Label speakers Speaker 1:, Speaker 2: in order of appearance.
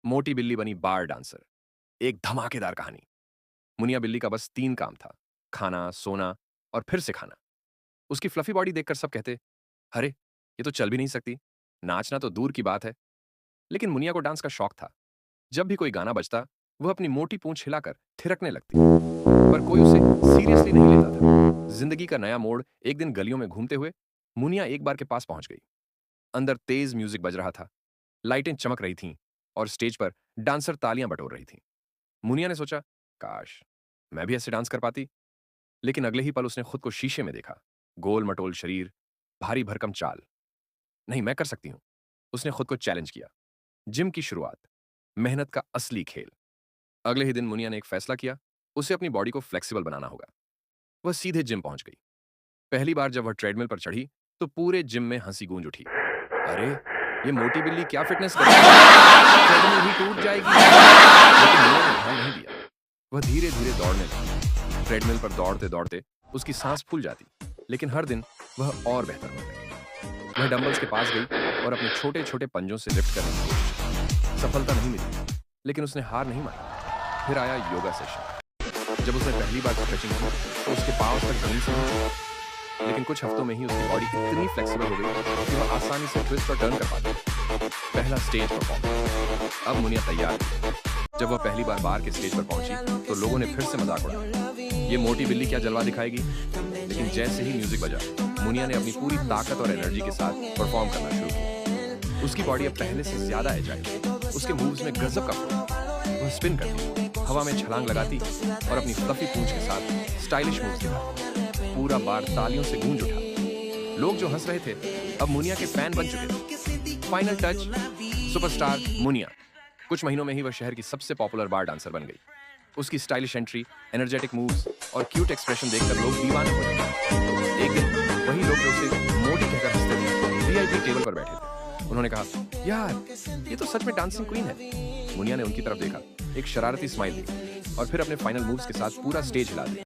Speaker 1: मोटी बिल्ली बनी बार डांसर। एक धमाकेदार कहानी। मुनिया बिल्ली का बस 3 काम था, खाना, सोना और फिर से खाना। उसकी फ्लफी बॉडी देखकर सब कहते, अरे! ये तो चल भी नहीं सकती, नाचना तो दूर की बात है। लेकिन मुनिया को डांस का शौक था। जब भी कोई गाना बजता, वह अपनी मोटी पूंछ हिलाकर थिरकने लगती। पर कोई उसे सीरियसली नहीं लेता था। जिंदगी का नया मोड़ एक दिन गलियों में घूमते हुए मुनिया एक बार के पास पहुंच गई। अंदर तेज म्यूजिक बज रहा था, लाइटें चमक रही थीं और स्टेज पर डांसर तालियां बटोर रही थीं। मुनिया ने सोचा, काश मैं भी ऐसे डांस कर पाती। लेकिन अगले ही पल उसने खुद को शीशे में देखा। गोल मटोल शरीर, भारी भरकम चाल। नहीं, मैं कर सकती हूं। उसने खुद को चैलेंज किया। जिम की शुरुआत, मेहनत का असली खेल। अगले ही दिन मुनिया ने एक फैसला किया, उसे अपनी बॉडी को फ्लेक्सिबल बनाना होगा। वह सीधे जिम पहुंच गई। पहली बार जब वह ट्रेडमिल पर चढ़ी तो पूरे जिम में हंसी गूंज उठी। अरे, ये मोटी बिल्ली क्या फिटनेस कर रही है, ट्रेडमिल ही टूट जाएगी। लेकिन मुनिया ने ध्यान नहीं दिया। वह धीरे धीरे दौड़ने लगी। ट्रेडमिल पर दौड़ते दौड़ते उसकी सांस फूल जाती, लेकिन हर दिन वह और बेहतर होने लगी। वह डंबल्स के पास गई और अपने छोटे छोटे पंजों से लिफ्ट करने की कोशिश की। सफलता नहीं मिली, लेकिन उसने हार नहीं मानी। फिर आया योगा सेशन। जब उसने पहली बार स्ट्रेचिंग की तो उसके पांव तक जमीन से नहीं छुए। लेकिन कुछ हफ्तों में ही उसकी बॉडी इतनी फ्लेक्सिबल हो गई कि वह आसानी से ट्विस्ट और टर्न कर पाती। पहला स्टेज परफॉर्मेंस। अब मुनिया तैयार थी। जब वह पहली बार बार के स्टेज पर पहुंची तो लोगों ने फिर से मजाक उड़ाया, ये मोटी बिल्ली क्या जलवा दिखाएगी। लेकिन जैसे ही म्यूजिक बजा, मुनिया ने अपनी पूरी ताकत और एनर्जी के साथ परफॉर्म करना शुरू किया। उसकी बॉडी अब पहले से ज्यादा एजाइल थी। उसके मूव्स में गजब का फ्लो। वह स्पिन करती, हवा में छलांग लगाती और अपनी फ्लफी पूंछ के साथ स्टाइलिश मूव्स दिखाती। पूरा बार तालियों से गूंज उठा। लोग जो हंस रहे थे अब मुनिया के फैन बन चुके थे। Final touch, superstar Muniya. कुछ महीनों में ही वह शहर की सबसे पॉपुलर बार डांसर बन गई। उसकी स्टाइलिश एंट्री, एनर्जेटिक मूव्स और क्यूट एक्सप्रेशन देखकर लोग दीवाने हो गए। एक दिन वही लोग जो उसे मोटी कहकर हंसते थे, वीआईपी टेबल पर बैठे थे। उन्होंने कहा, यार, ये तो सच में डांसिंग क्वीन है। मुनिया ने उनकी तरफ देखा, एक शरारती स्माइल दी और फिर अपने फाइनल मूव्स के साथ पूरा स्टेज हिला दिया।